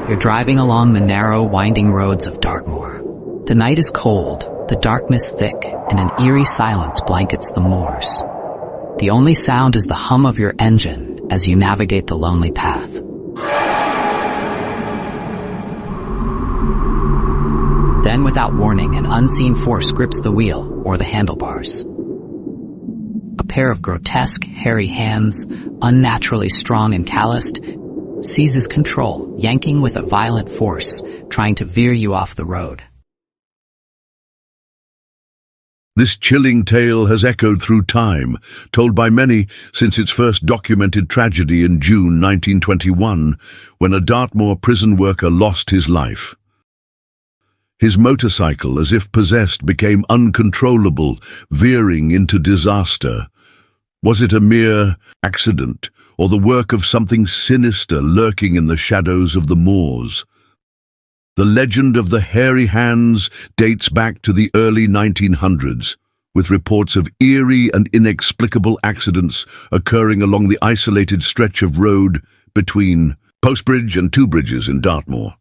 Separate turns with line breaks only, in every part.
You're driving along the narrow, winding roads of Dartmoor. The night is cold, the darkness thick, and an eerie silence blankets the moors. The only sound is the hum of your engine as you navigate the lonely path. Then, without warning, an unseen force grips the wheel or the handlebars. A pair of grotesque, hairy hands, unnaturally strong and calloused, seizes control, yanking with a violent force, trying to veer you off the road.
This chilling tale has echoed through time, told by many since its first documented tragedy in June 1921, when a Dartmoor prison worker lost his life. His motorcycle, as if possessed, became uncontrollable, veering into disaster. Was it a mere accident, or the work of something sinister lurking in the shadows of the moors? The legend of the Hairy Hands dates back to the early 1900s, with reports of eerie and inexplicable accidents occurring along the isolated stretch of road between Postbridge and Two Bridges in Dartmoor.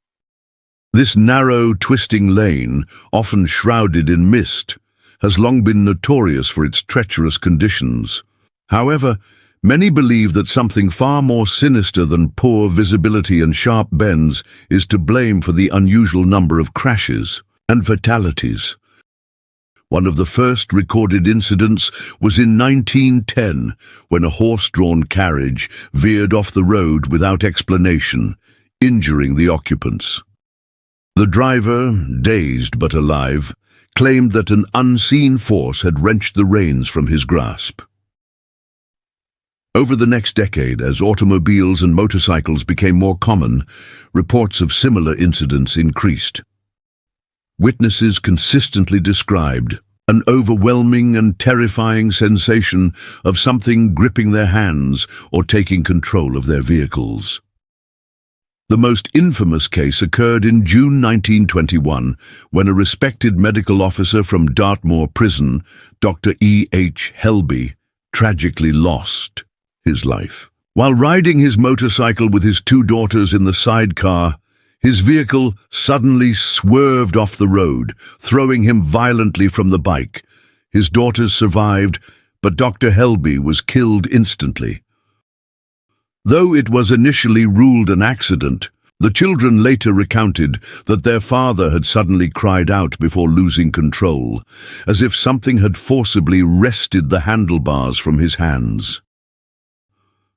This narrow, twisting lane, often shrouded in mist, has long been notorious for its treacherous conditions. However, many believe that something far more sinister than poor visibility and sharp bends is to blame for the unusual number of crashes and fatalities. One of the first recorded incidents was in 1910, when a horse-drawn carriage veered off the road without explanation, injuring the occupants. The driver, dazed but alive, claimed that an unseen force had wrenched the reins from his grasp. Over the next decade, as automobiles and motorcycles became more common, reports of similar incidents increased. Witnesses consistently described an overwhelming and terrifying sensation of something gripping their hands or taking control of their vehicles. The most infamous case occurred in June 1921, when a respected medical officer from Dartmoor Prison, Dr. E.H. Helby, tragically lost his life. While riding his motorcycle with his two daughters in the sidecar, his vehicle suddenly swerved off the road, throwing him violently from the bike. His daughters survived, but Dr. Helby was killed instantly. Though it was initially ruled an accident, the children later recounted that their father had suddenly cried out before losing control, as if something had forcibly wrested the handlebars from his hands.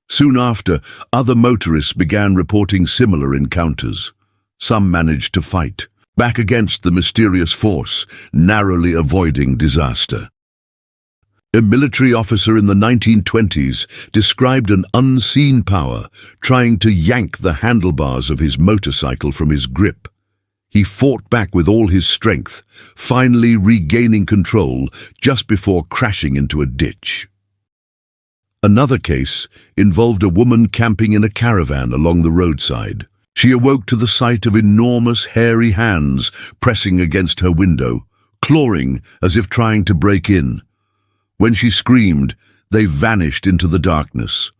Soon after, other motorists began reporting similar encounters. Some managed to fight back against the mysterious force, narrowly avoiding disaster. A military officer in the 1920s described an unseen power trying to yank the handlebars of his motorcycle from his grip. He fought back with all his strength, finally regaining control just before crashing into a ditch. Another case involved a woman camping in a caravan along the roadside. She awoke to the sight of enormous hairy hands pressing against her window, clawing as if trying to break in. When she screamed, they vanished into the darkness.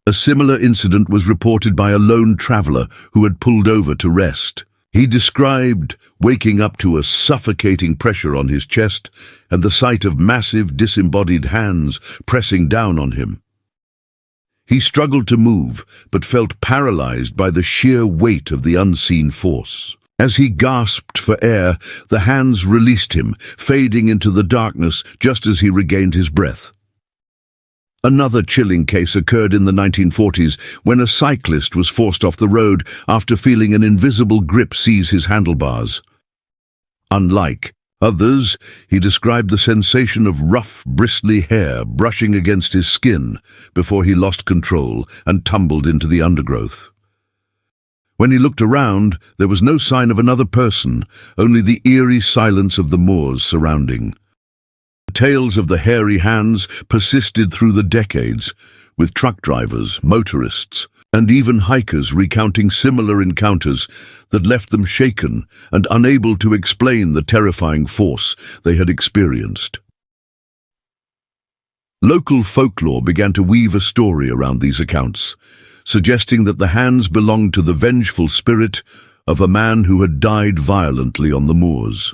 A similar incident was reported by a lone traveler who had pulled over to rest. He described waking up to a suffocating pressure on his chest and the sight of massive disembodied hands pressing down on him. He struggled to move, but felt paralyzed by the sheer weight of the unseen force. As he gasped for air, the hands released him, fading into the darkness just as he regained his breath. Another chilling case occurred in the 1940s when a cyclist was forced off the road after feeling an invisible grip seize his handlebars. Unlike others, he described the sensation of rough, bristly hair brushing against his skin before he lost control and tumbled into the undergrowth. When he looked around, there was no sign of another person, only the eerie silence of the moors surrounding. The tales of the hairy hands persisted through the decades, with truck drivers, motorists, and even hikers recounting similar encounters that left them shaken and unable to explain the terrifying force they had experienced. Local folklore began to weave a story around these accounts. suggesting that the hands belonged to the vengeful spirit of a man who had died violently on the moors.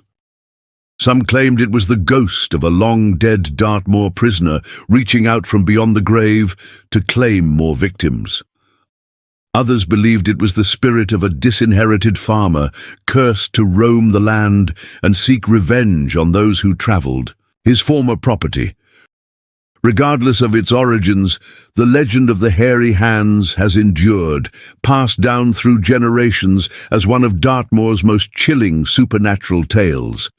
Some claimed it was the ghost of a long-dead Dartmoor prisoner reaching out from beyond the grave to claim more victims. Others believed it was the spirit of a disinherited farmer cursed to roam the land and seek revenge on those who travelled his former property. Regardless of its origins, the legend of the Hairy Hands has endured, passed down through generations as one of Dartmoor's most chilling supernatural tales.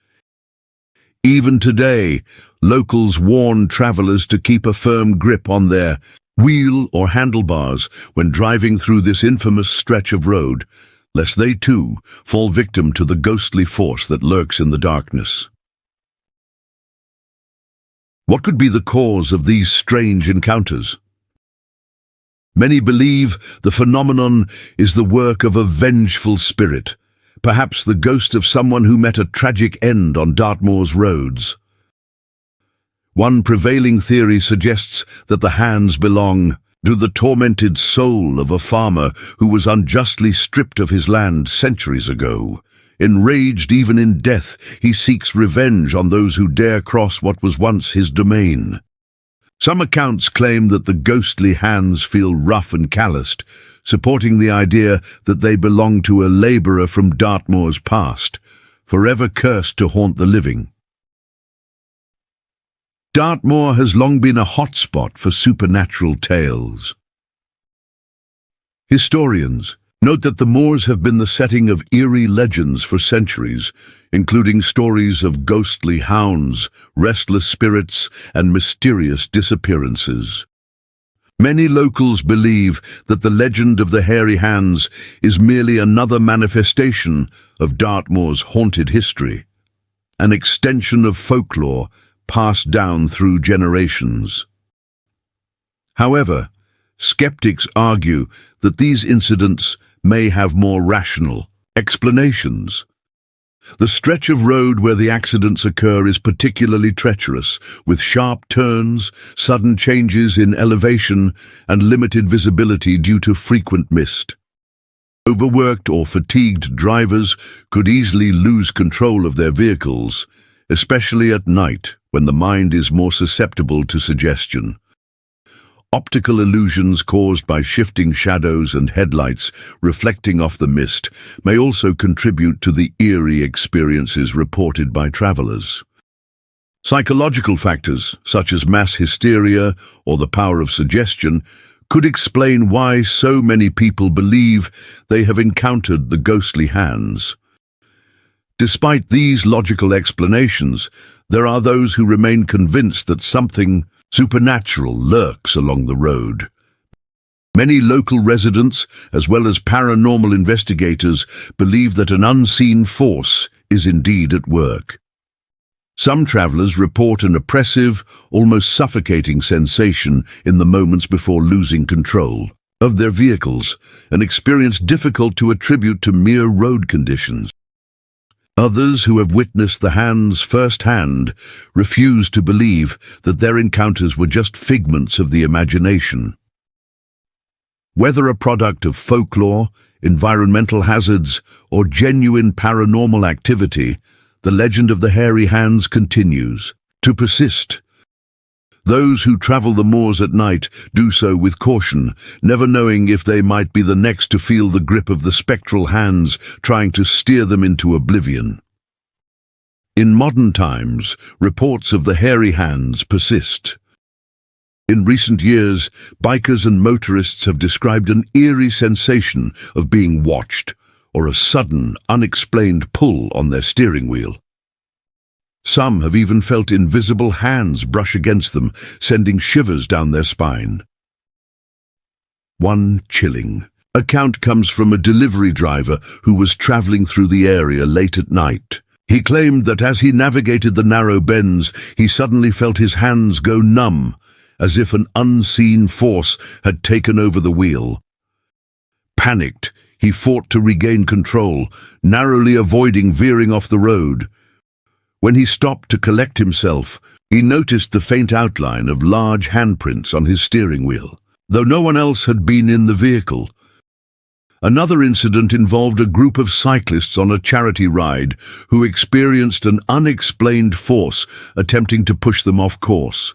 Even today, locals warn travellers to keep a firm grip on their wheel or handlebars when driving through this infamous stretch of road, lest they too fall victim to the ghostly force that lurks in the darkness. What could be the cause of these strange encounters? Many believe the phenomenon is the work of a vengeful spirit, perhaps the ghost of someone who met a tragic end on Dartmoor's roads. One prevailing theory suggests that the hands belong to the tormented soul of a farmer who was unjustly stripped of his land centuries ago. Enraged even in death, he seeks revenge on those who dare cross what was once his domain. Some accounts claim that the ghostly hands feel rough and calloused, supporting the idea that they belong to a labourer from Dartmoor's past, forever cursed to haunt the living. Dartmoor has long been a hotspot for supernatural tales. Historians note that the moors have been the setting of eerie legends for centuries, including stories of ghostly hounds, restless spirits, and mysterious disappearances. Many locals believe that the legend of the Hairy Hands is merely another manifestation of Dartmoor's haunted history, an extension of folklore passed down through generations. However, skeptics argue that these incidents may have more rational explanations. The stretch of road where the accidents occur is particularly treacherous, with sharp turns, sudden changes in elevation, and limited visibility due to frequent mist. Overworked or fatigued drivers could easily lose control of their vehicles, especially at night when the mind is more susceptible to suggestion. Optical illusions caused by shifting shadows and headlights reflecting off the mist may also contribute to the eerie experiences reported by travelers. Psychological factors, such as mass hysteria or the power of suggestion, could explain why so many people believe they have encountered the ghostly hands. Despite these logical explanations, there are those who remain convinced that something supernatural lurks along the road. Many local residents, as well as paranormal investigators, believe that an unseen force is indeed at work. Some travelers report an oppressive, almost suffocating sensation in the moments before losing control of their vehicles, an experience difficult to attribute to mere road conditions. Others who have witnessed the hands firsthand refuse to believe that their encounters were just figments of the imagination. Whether a product of folklore, environmental hazards, or genuine paranormal activity, the legend of the Hairy Hands continues to persist. Those who travel the moors at night do so with caution, never knowing if they might be the next to feel the grip of the spectral hands trying to steer them into oblivion. In modern times, reports of the Hairy Hands persist. In recent years, bikers and motorists have described an eerie sensation of being watched, or a sudden, unexplained pull on their steering wheel. Some have even felt invisible hands brush against them, sending shivers down their spine. One chilling account comes from a delivery driver who was traveling through the area late at night. He claimed that as he navigated the narrow bends, he suddenly felt his hands go numb, as if an unseen force had taken over the wheel. Panicked, he fought to regain control, narrowly avoiding veering off the road. When he stopped to collect himself, he noticed the faint outline of large handprints on his steering wheel. though no one else had been in the vehicle. Another incident involved a group of cyclists on a charity ride who experienced an unexplained force attempting to push them off course.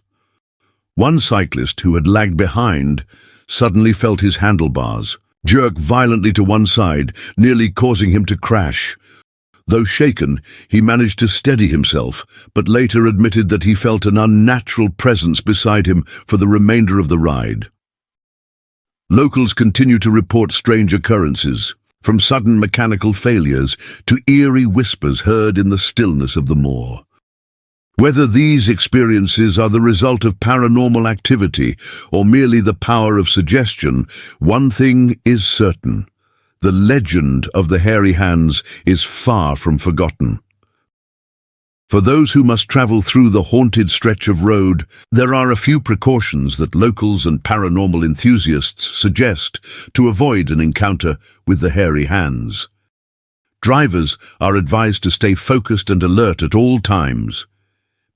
One cyclist, who had lagged behind, suddenly felt his handlebars jerk violently to one side, nearly causing him to crash. Though shaken, he managed to steady himself, but later admitted that he felt an unnatural presence beside him for the remainder of the ride. Locals continue to report strange occurrences, from sudden mechanical failures to eerie whispers heard in the stillness of the moor. Whether these experiences are the result of paranormal activity or merely the power of suggestion, one thing is certain: the legend of the Hairy Hands is far from forgotten. For those who must travel through the haunted stretch of road, there are a few precautions that locals and paranormal enthusiasts suggest to avoid an encounter with the Hairy Hands. Drivers are advised to stay focused and alert at all times.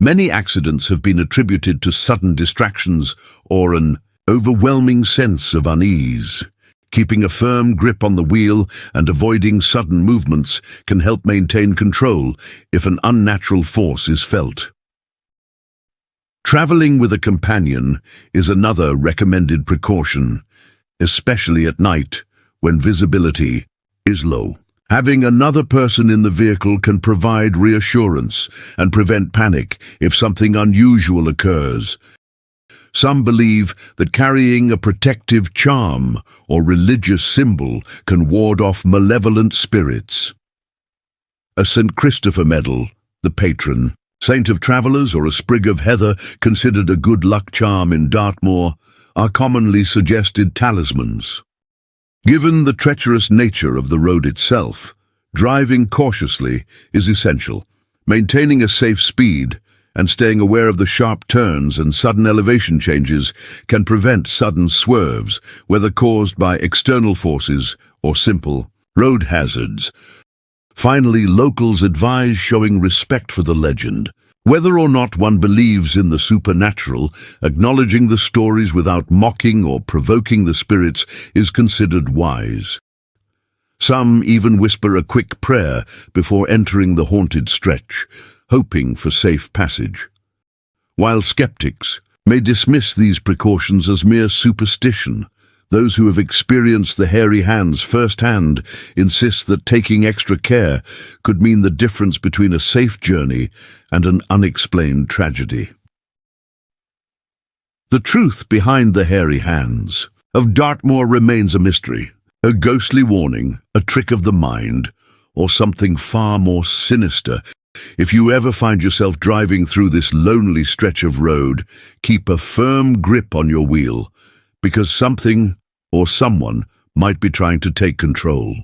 Many accidents have been attributed to sudden distractions or an overwhelming sense of unease. Keeping a firm grip on the wheel and avoiding sudden movements can help maintain control if an unnatural force is felt. Traveling with a companion is another recommended precaution, especially at night when visibility is low. Having another person in the vehicle can provide reassurance and prevent panic if something unusual occurs. Some believe that carrying a protective charm or religious symbol can ward off malevolent spirits. A St. Christopher medal, the patron saint of travelers, or a sprig of heather, considered a good luck charm in Dartmoor, are commonly suggested talismans. Given the treacherous nature of the road itself, driving cautiously is essential. Maintaining a safe speed and staying aware of the sharp turns and sudden elevation changes can prevent sudden swerves, whether caused by external forces or simple road hazards. Finally, locals advise showing respect for the legend. Whether or not one believes in the supernatural, acknowledging the stories without mocking or provoking the spirits is considered wise. Some even whisper a quick prayer before entering the haunted stretch, hoping for safe passage. While skeptics may dismiss these precautions as mere superstition, those who have experienced the Hairy Hands firsthand insist that taking extra care could mean the difference between a safe journey and an unexplained tragedy. The truth behind the Hairy Hands of Dartmoor remains a mystery, a ghostly warning, a trick of the mind, or something far more sinister. If you ever find yourself driving through this lonely stretch of road, keep a firm grip on your wheel, because something or someone might be trying to take control.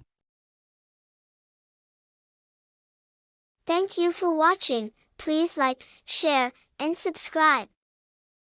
Thank you for watching. Please like, share, and subscribe.